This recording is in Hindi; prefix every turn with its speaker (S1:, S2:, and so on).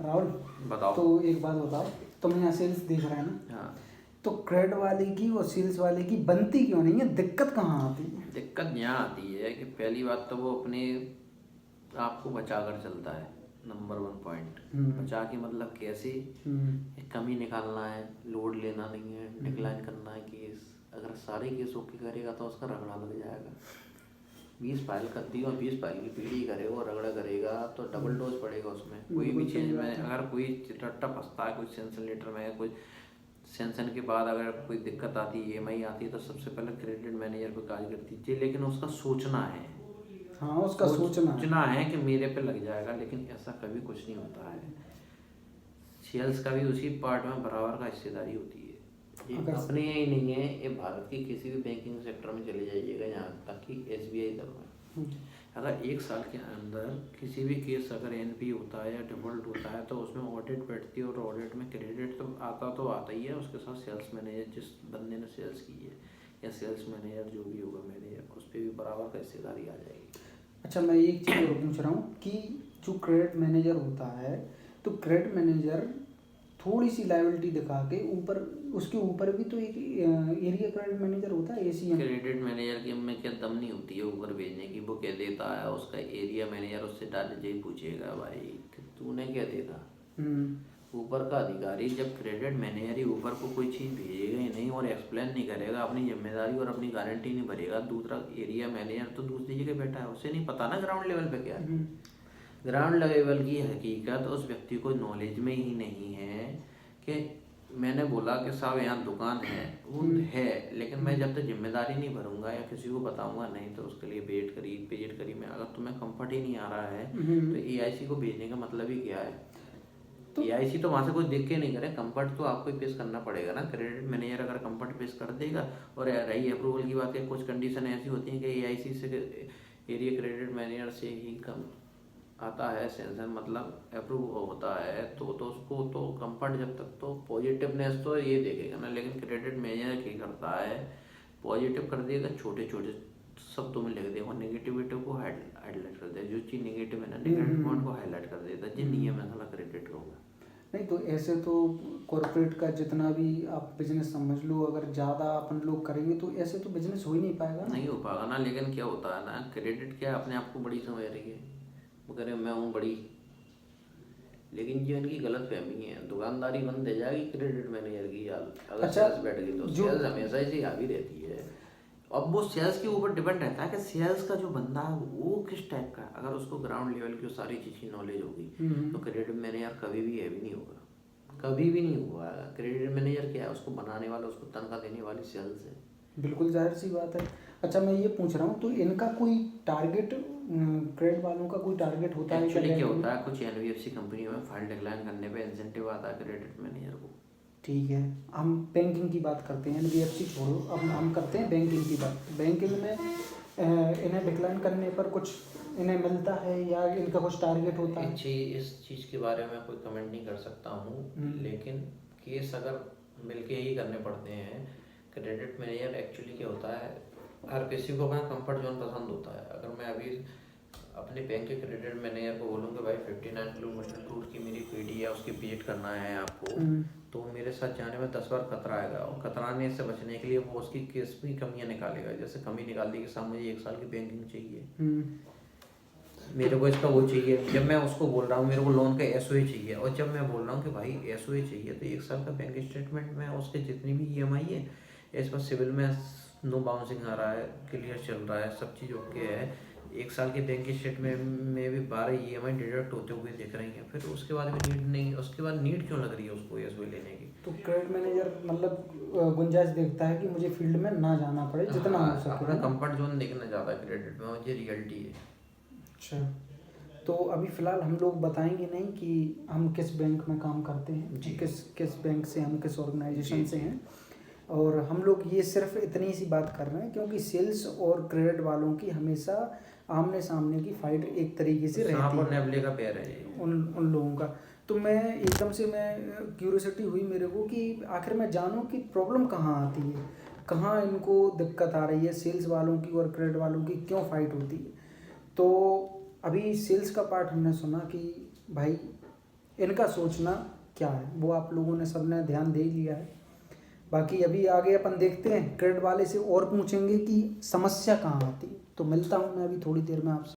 S1: राहुल
S2: बताओ।
S1: तो एक बात बताओ, तुम यहाँ सेल्स देख रहे हैं ना,
S2: हाँ,
S1: तो क्रेडिट वाले की और सेल्स वाले की बनती क्यों नहीं है? दिक्कत कहाँ आती है?
S2: दिक्कत यहाँ आती है कि पहली बात तो वो अपने आप को बचा कर चलता है। नंबर 1 पॉइंट, बचा के मतलब कैसे, एक कमी निकालना है, लोड लेना नहीं है, डिक्लाइन करना है केस। अगर सारे केस ओके करेगा तो उसका रगड़ा लग जाएगा। 20 फाइल कर दी और 20 फाइल की पीढ़ी करेगा और रगड़ा करेगा तो डबल डोज पड़ेगा उसमें। कोई भी चेंज में अगर कोई रट्टा फंसता है, कोई सेंसन लेटर में, कोई सेंसन के बाद अगर कोई दिक्कत आती है, EMI आती है, तो सबसे पहले क्रेडिट मैनेजर पे काज करती है। लेकिन उसका सोचना है,
S1: हाँ, उसका
S2: सोचना है कि मेरे पे लग जाएगा, लेकिन ऐसा कभी कुछ नहीं होता है। सेल्स का भी उसी पार्ट में बराबर का हिस्सेदारी होती है। ये अपने ही नहीं है, ये भारत के किसी भी बैंकिंग सेक्टर में चले जाइएगा, यहाँ तक कि SBI तक में। अगर 1 साल के अंदर किसी भी केस अगर NP होता है या डिफॉल्ट होता है तो उसमें ऑडिट बैठती है, और ऑडिट में क्रेडिट तो आता ही है, उसके साथ सेल्स मैनेजर, जिस बंदे ने सेल्स की है, या सेल्स मैनेजर जो भी होगा मैनेजर, उस पर भी बराबर का हिस्सेदारी आ जाएगी।
S1: अच्छा, मैं एक चीज़ और पूछ रहा हूँ कि जो क्रेडिट मैनेजर होता है, तो क्रेडिट मैनेजर थोड़ी सी लायबिलिटी दिखा के ऊपर, उसके ऊपर भी तो एक एरिया क्रेडिट मैनेजर होता है, ACM।
S2: क्रेडिट मैनेजर के में क्या दम नहीं होती है ऊपर भेजने की? वो क्या देता है, उसका एरिया मैनेजर उससे डायरेक्ट यही पूछेगा, भाई कि तूने क्या देखा। ऊपर का अधिकारी जब क्रेडिट मैनेजर ही ऊपर को कोई चीज़ भेजेगा ही नहीं और एक्सप्लेन नहीं करेगा, अपनी जिम्मेदारी और अपनी गारंटी नहीं भरेगा, दूसरा एरिया मैनेजर तो दूसरी जगह बैठा है, उसे नहीं पता ना ग्राउंड लेवल पे क्या है। ग्राउंड लेवल की हकीकत उस व्यक्ति को नॉलेज में ही नहीं है कि मैंने बोला कि साहब यहाँ दुकान है, वो है, लेकिन मैं जब तक जिम्मेदारी नहीं भरूंगा या किसी को बताऊंगा नहीं, तो उसके लिए वेट करी पेड करी में, अगर तुम्हें कंफर्ट ही नहीं आ रहा है तो AIC को भेजने का मतलब ही क्या है? AIC तो वहाँ से कोई देख के नहीं करे, कंफर्ट तो आपको ही पेश करना पड़ेगा ना। क्रेडिट मैनेजर अगर कंफर्ट पेश कर देगा, और रही अप्रूवल की बात है, कुछ कंडीशन ऐसी होती हैं कि AIC से, एरिया क्रेडिट मैनेजर से ही कम आता है सेंसन, मतलब अप्रूव होता है, तो उसको तो कंफर्ट जब तक तो पॉजिटिवनेस तो ये देखेगा ना। लेकिन क्रेडिट मैनेजर क्या करता है, पॉजिटिव कर देगा, छोटे छोटे शब्दों में लिख देगा, नेगेटिविटी को हाईलाइट कर देगा। जो चीज़ नेगेटिव है ना, नेगेटिव पॉइंट को हाईलाइट कर देता है। जी नियम है साला क्रेडिट का होगा।
S1: नहीं तो ऐसे तो कॉर्पोरेट का जितना भी आप बिजनेस समझ लो, अगर ज़्यादा अपन लोग करेंगे तो ऐसे तो बिजनेस हो ही नहीं पाएगा ना।
S2: नहीं हो पाएगा ना। लेकिन क्या होता है ना, क्रेडिट क्या अपने आप को बड़ी समझ रही है, वो कह रहे मैं हूँ बड़ी, लेकिन जो इनकी गलत फहमी है, दुकानदारी बंद हो जाएगी क्रेडिट मैनेजर की यार। अगर सेल्स बैठ गई तो सेल्स हमेशा ही हावी रहती है। अब वो सेल्स के ऊपर डिपेंड रहता है कि सेल्स का जो बंदा है वो किस टाइप का है। अगर उसको ग्राउंड लेवल की सारी चीज़ की नॉलेज होगी तो क्रेडिट मैनेजर कभी भी हैवी नहीं होगा, कभी भी नहीं हुआ। क्रेडिट मैनेजर क्या है, उसको बनाने वाला, उसको तनख्वाह देने वाली सेल्स है।
S1: बिल्कुल जाहिर सी बात है। अच्छा, मैं ये पूछ रहा हूँ, तो इनका कोई टारगेट, क्रेडिट वालों का कोई टारगेट होता है?
S2: एक्चुअली क्या होता है, कुछ NBFC कंपनियों में फाइल डिक्लाइन करने पे इंसेंटिव आता है क्रेडिट मैनेजर को।
S1: ठीक है, हम बैंकिंग की बात करते हैं, NBFC छोड़ो, अब हम करते हैं बैंकिंग की बात। बैंकिंग में इन्हें डिक्लाइन करने पर कुछ इन्हें मिलता है या इनका कुछ टारगेट होता है?
S2: इस चीज़ के बारे में कोई कमेंट नहीं कर सकता हूँ, लेकिन केस अगर मिलके ही करने पड़ते हैं। क्रेडिट मैनेजर एक्चुअली क्या होता है, हर किसी को अपना कंफर्ट जोन पसंद होता है। अगर मैं अभी अपने बैंक के क्रेडिट मैनेजर को बोलूँ कि भाई 59 किलोमीटर दूर की मेरी PD है, उसकी विजिट करना है आपको, तो मेरे साथ जाने में 10 बार कतराएगा, और कतराने से बचने के लिए वो उसकी केस में कमियाँ निकालेगा। जैसे कमी निकाल दी कि साहब मुझे 1 साल की बैंकिंग चाहिए, मेरे को इसका वो चाहिए। जब मैं उसको बोल रहा हूँ मेरे को लोन का SOA चाहिए, और जब मैं बोल रहा हूँ कि भाई SOA चाहिए, तो 1 साल का बैंक स्टेटमेंट में उसके जितनी भी EMI है, इस पर सिविल में नो बाउंसिंग आ रहा है, क्लियर चल रहा है, सब चीज़ ओके है, 1 साल के बैंक स्टेटमेंट में भी 12 EMI डिडक्ट होते हुए दिख रही हैं, फिर उसके बाद भी नीड नहीं, उसके बाद नीड क्यों लग रही है उसको SOA लेने की?
S1: तो क्रेडिट मैनेजर मतलब गुंजाइश देखता है कि मुझे फील्ड में ना जाना पड़े, जितना हो सके
S2: अपना कंफर्ट जोन देखना चाहता है क्रेडिट में, और ये रियलिटी है।
S1: अच्छा, तो अभी फ़िलहाल हम लोग बताएंगे नहीं कि हम किस बैंक में काम करते हैं, किस किस बैंक से, हम किस ऑर्गेनाइजेशन से हैं, और हम लोग ये सिर्फ इतनी सी बात कर रहे हैं क्योंकि सेल्स और क्रेडिट वालों की हमेशा आमने सामने की फाइट एक तरीके से रहती है,
S2: नेवले का पैर है
S1: उन लोगों का। तो मैं एकदम से, मैं क्यूरियोसिटी हुई मेरे को कि आखिर मैं जानूं कि प्रॉब्लम कहाँ आती है, कहाँ इनको दिक्कत आ रही है, सेल्स वालों की और क्रेडिट वालों की क्यों फाइट होती है। तो अभी सेल्स का पार्ट हमने सुना कि भाई इनका सोचना क्या है वो आप लोगों ने सबने ध्यान दे लिया है। बाकी अभी आगे अपन देखते हैं, क्रेडिट वाले से और पूछेंगे कि समस्या कहाँ आती है। तो मिलता हूँ मैं अभी थोड़ी देर में आपसे।